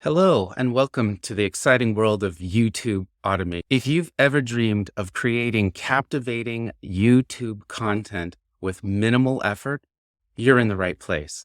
Hello, and welcome to the exciting world of YouTube automation. If you've ever dreamed of creating captivating YouTube content with minimal effort, you're in the right place.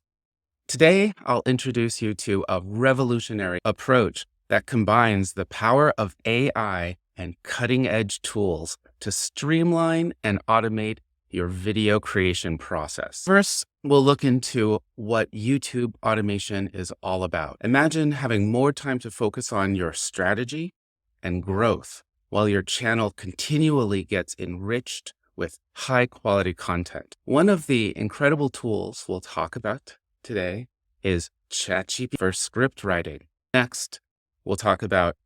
Today, I'll introduce you to a revolutionary approach that combines the power of AI and cutting-edge tools to streamline and automate your video creation process. First, we'll look into what YouTube automation is all about. Imagine having more time to focus on your strategy and growth while your channel continually gets enriched with high-quality content. One of the incredible tools we'll talk about today is ChatGPT for script writing. Next, we'll talk about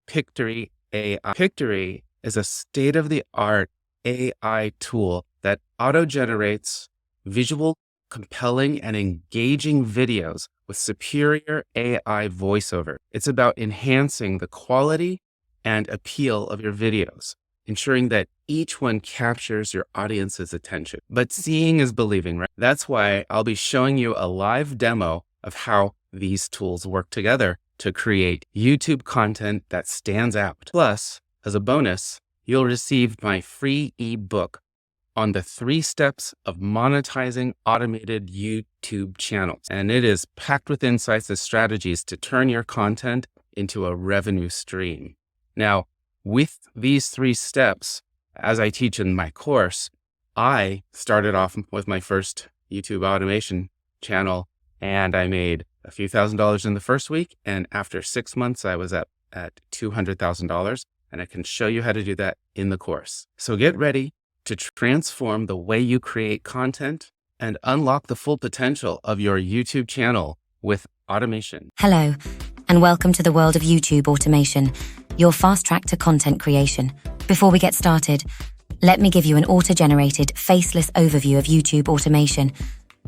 Pictory AI. Pictory is a state-of-the-art AI tool that auto-generates visual, compelling, and engaging videos with superior AI voiceover. It's about enhancing the quality and appeal of your videos, ensuring that each one captures your audience's attention. But seeing is believing, right? That's why I'll be showing you a live demo of how these tools work together to create YouTube content that stands out. Plus, as a bonus, you'll receive my free ebook on the 3 steps of monetizing automated YouTube channels. And it is packed with insights and strategies to turn your content into a revenue stream. Now, with these 3 steps, as I teach in my course, I started off with my first YouTube automation channel, and I made a few $1,000s in the first week. And after 6 months, I was at $200,000. And I can show you how to do that in the course. So get ready to transform the way you create content and unlock the full potential of your YouTube channel with automation. Hello, and welcome to the world of YouTube automation, your fast track to content creation. Before we get started, let me give you an auto-generated, faceless overview of YouTube automation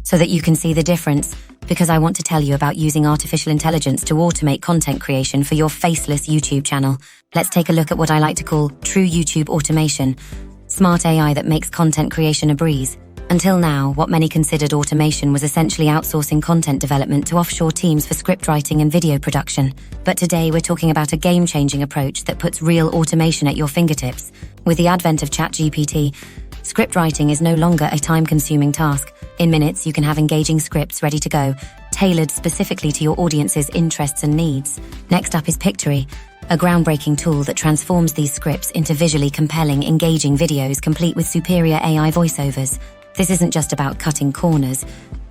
so that you can see the difference, because I want to tell you about using artificial intelligence to automate content creation for your faceless YouTube channel. Let's take a look at what I like to call true YouTube automation, smart AI that makes content creation a breeze. Until now, what many considered automation was essentially outsourcing content development to offshore teams for script writing and video production. But today we're talking about a game-changing approach that puts real automation at your fingertips. With the advent of ChatGPT, script writing is no longer a time-consuming task. In minutes, you can have engaging scripts ready to go, tailored specifically to your audience's interests and needs. Next up is Pictory, a groundbreaking tool that transforms these scripts into visually compelling, engaging videos complete with superior AI voiceovers. This isn't just about cutting corners.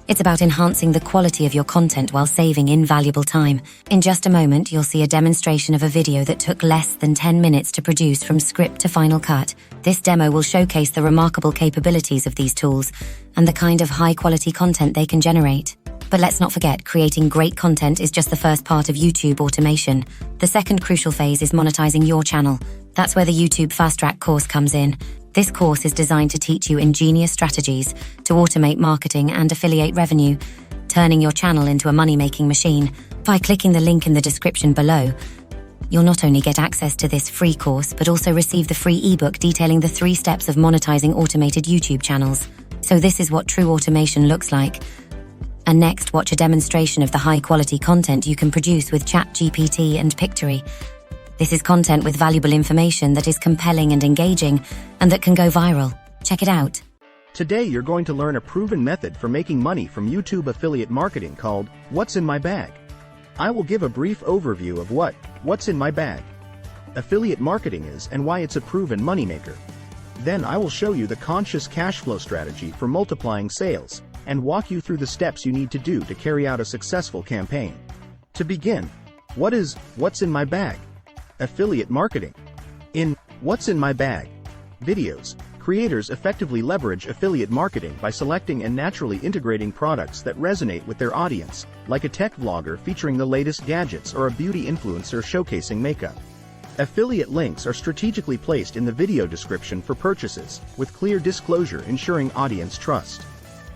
It's about enhancing the quality of your content while saving invaluable time. In just a moment, you'll see a demonstration of a video that took less than 10 minutes to produce from script to final cut. This demo will showcase the remarkable capabilities of these tools and the kind of high-quality content they can generate. But let's not forget, creating great content is just the first part of YouTube automation. The second crucial phase is monetizing your channel. That's where the YouTube Fast Track course comes in. This course is designed to teach you ingenious strategies to automate marketing and affiliate revenue, turning your channel into a money-making machine. By clicking the link in the description below, you'll not only get access to this free course, but also receive the free ebook detailing the 3 steps of monetizing automated YouTube channels. So this is what true automation looks like. And next, watch a demonstration of the high-quality content you can produce with ChatGPT and Pictory. This is content with valuable information that is compelling and engaging, and that can go viral. Check it out. Today you're going to learn a proven method for making money from YouTube affiliate marketing called What's in My Bag. I will give a brief overview of what's in my bag, affiliate marketing is, and why it's a proven moneymaker. Then I will show you the conscious cash flow strategy for multiplying sales, and walk you through the steps you need to do to carry out a successful campaign. To begin, what's in my bag? Affiliate marketing. In What's in My Bag videos, creators effectively leverage affiliate marketing by selecting and naturally integrating products that resonate with their audience, like a tech vlogger featuring the latest gadgets or a beauty influencer showcasing makeup. Affiliate links are strategically placed in the video description for purchases, with clear disclosure ensuring audience trust.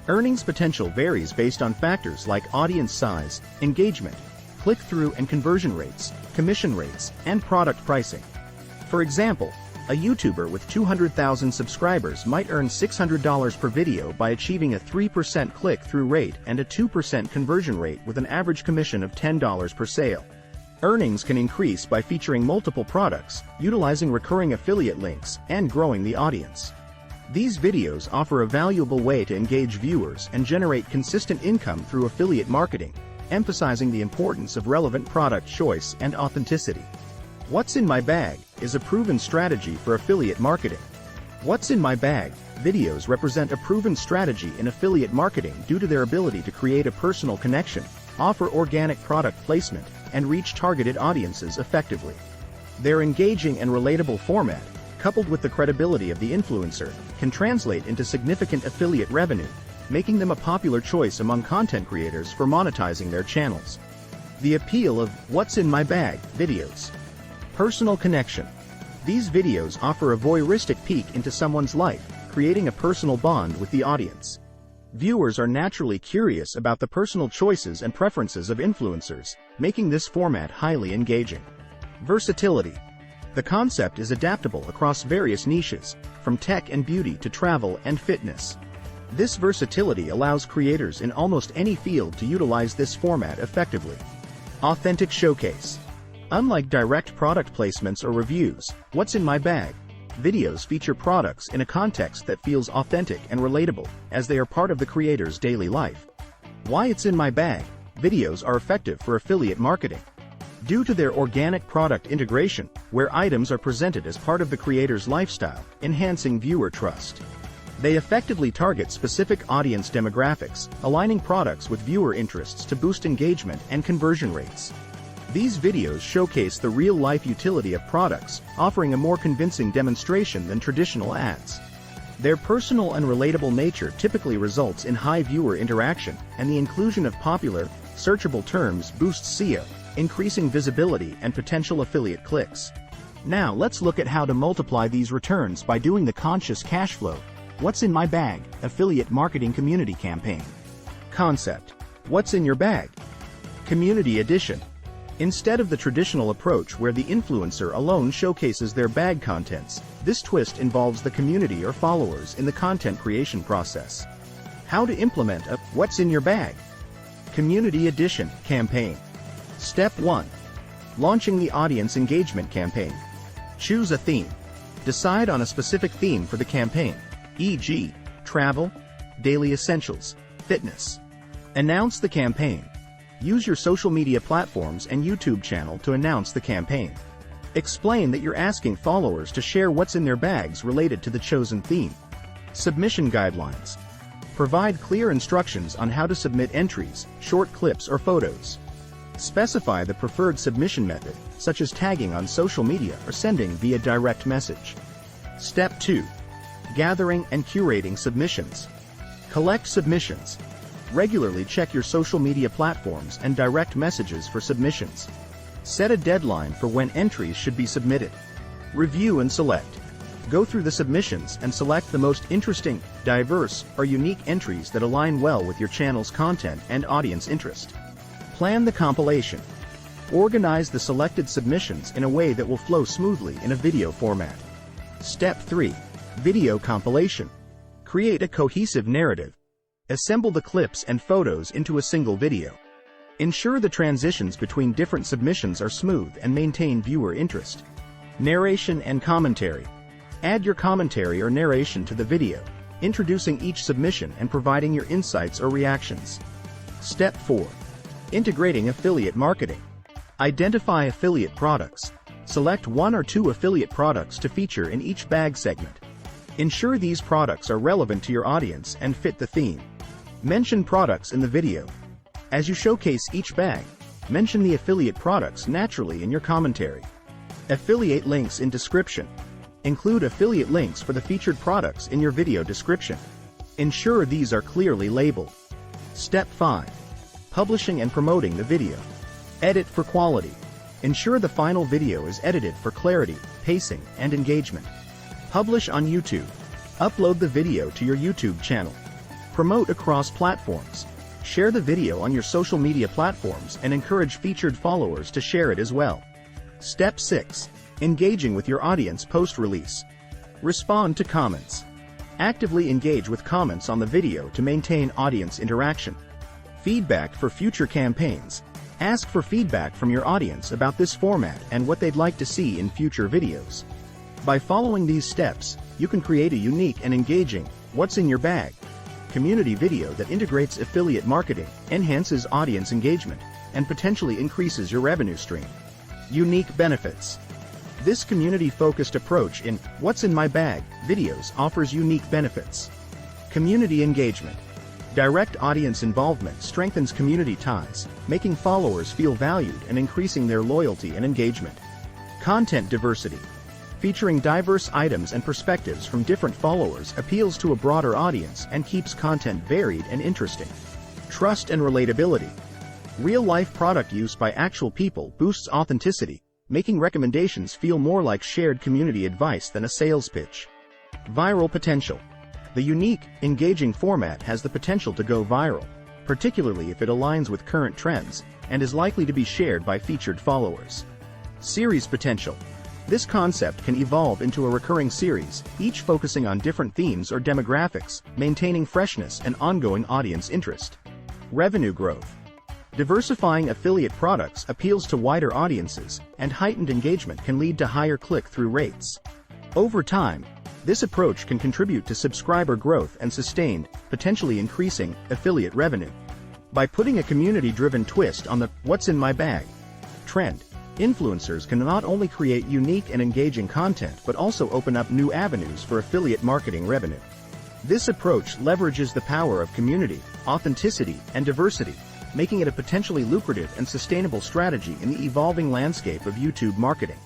Earnings potential varies based on factors like audience size, engagement, click-through and conversion rates, commission rates, and product pricing. For example, a YouTuber with 200,000 subscribers might earn $600 per video by achieving a 3% click-through rate and a 2% conversion rate with an average commission of $10 per sale. Earnings can increase by featuring multiple products, utilizing recurring affiliate links, and growing the audience. These videos offer a valuable way to engage viewers and generate consistent income through affiliate marketing, emphasizing the importance of relevant product choice and authenticity. What's in my bag is a proven strategy for affiliate marketing. What's in my bag videos represent a proven strategy in affiliate marketing due to their ability to create a personal connection, offer organic product placement, and reach targeted audiences effectively. Their engaging and relatable format, coupled with the credibility of the influencer, can translate into significant affiliate revenue, making them a popular choice among content creators for monetizing their channels. The appeal of What's in My Bag videos. Personal connection. These videos offer a voyeuristic peek into someone's life, creating a personal bond with the audience. Viewers are naturally curious about the personal choices and preferences of influencers, making this format highly engaging. Versatility. The concept is adaptable across various niches, from tech and beauty to travel and fitness. This versatility allows creators in almost any field to utilize this format effectively. Authentic showcase. Unlike direct product placements or reviews, What's in My Bag videos feature products in a context that feels authentic and relatable, as they are part of the creator's daily life. Why It's in My Bag videos are effective for affiliate marketing. Due to their organic product integration, where items are presented as part of the creator's lifestyle, enhancing viewer trust. They effectively target specific audience demographics, aligning products with viewer interests to boost engagement and conversion rates. These videos showcase the real-life utility of products, offering a more convincing demonstration than traditional ads. Their personal and relatable nature typically results in high viewer interaction, and the inclusion of popular, searchable terms boosts SEO, increasing visibility and potential affiliate clicks. Now let's look at how to multiply these returns by doing the conscious cash flow. What's in My Bag affiliate marketing community campaign. Concept. What's in your bag? Community edition. Instead of the traditional approach where the influencer alone showcases their bag contents, this twist involves the community or followers in the content creation process. How to implement a What's in Your Bag Community Edition campaign. Step 1. Launching the audience engagement campaign. Choose a theme. Decide on a specific theme for the campaign, e.g., travel, daily essentials, fitness. Announce the campaign. Use your social media platforms and YouTube channel to announce the campaign. Explain that you're asking followers to share what's in their bags related to the chosen theme. Submission guidelines. Provide clear instructions on how to submit entries, short clips or photos. Specify the preferred submission method, such as tagging on social media or sending via direct message. Step 2. Gathering and curating submissions. Collect submissions. Regularly check your social media platforms and direct messages for submissions. Set a deadline for when entries should be submitted. Review and select. Go through the submissions and select the most interesting, diverse, or unique entries that align well with your channel's content and audience interest. Plan the compilation. Organize the selected submissions in a way that will flow smoothly in a video format. Step 3. Video compilation. Create a cohesive narrative. Assemble the clips and photos into a single video. Ensure the transitions between different submissions are smooth and maintain viewer interest. Narration and commentary. Add your commentary or narration to the video, introducing each submission and providing your insights or reactions. Step 4. Integrating affiliate marketing. Identify affiliate products. Select 1 or 2 affiliate products to feature in each bag segment. Ensure these products are relevant to your audience and fit the theme. Mention products in the video. As you showcase each bag, mention the affiliate products naturally in your commentary. Affiliate links in description. Include affiliate links for the featured products in your video description. Ensure these are clearly labeled. Step 5. Publishing and promoting the video. Edit for quality. Ensure the final video is edited for clarity, pacing, and engagement. Publish on YouTube. Upload the video to your YouTube channel. Promote across platforms. Share the video on your social media platforms and encourage featured followers to share it as well. Step 6. Engaging with your audience post-release. Respond to comments. Actively engage with comments on the video to maintain audience interaction. Feedback for future campaigns. Ask for feedback from your audience about this format and what they'd like to see in future videos. By following these steps, you can create a unique and engaging "What's in your bag?" community video that integrates affiliate marketing, enhances audience engagement, and potentially increases your revenue stream. Unique benefits. This community-focused approach in "What's in my bag?" videos offers unique benefits. Community engagement. Direct audience involvement strengthens community ties, making followers feel valued and increasing their loyalty and engagement. Content diversity. Featuring diverse items and perspectives from different followers appeals to a broader audience and keeps content varied and interesting. Trust and relatability. Real-life product use by actual people boosts authenticity, making recommendations feel more like shared community advice than a sales pitch. Viral potential. The unique, engaging format has the potential to go viral, particularly if it aligns with current trends, and is likely to be shared by featured followers. Series potential. This concept can evolve into a recurring series, each focusing on different themes or demographics, maintaining freshness and ongoing audience interest. Revenue growth. Diversifying affiliate products appeals to wider audiences, and heightened engagement can lead to higher click-through rates. Over time, this approach can contribute to subscriber growth and sustained, potentially increasing, affiliate revenue. By putting a community-driven twist on the "What's in my bag?" trend, influencers can not only create unique and engaging content but also open up new avenues for affiliate marketing revenue. This approach leverages the power of community, authenticity, and diversity, making it a potentially lucrative and sustainable strategy in the evolving landscape of YouTube marketing.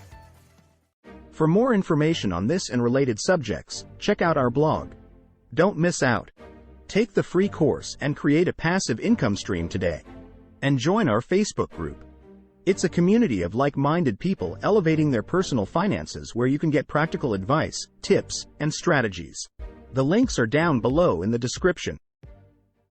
For more information on this and related subjects, check out our blog. Don't miss out. Take the free course and create a passive income stream today. And join our Facebook group. It's a community of like-minded people elevating their personal finances where you can get practical advice, tips, and strategies. The links are down below in the description.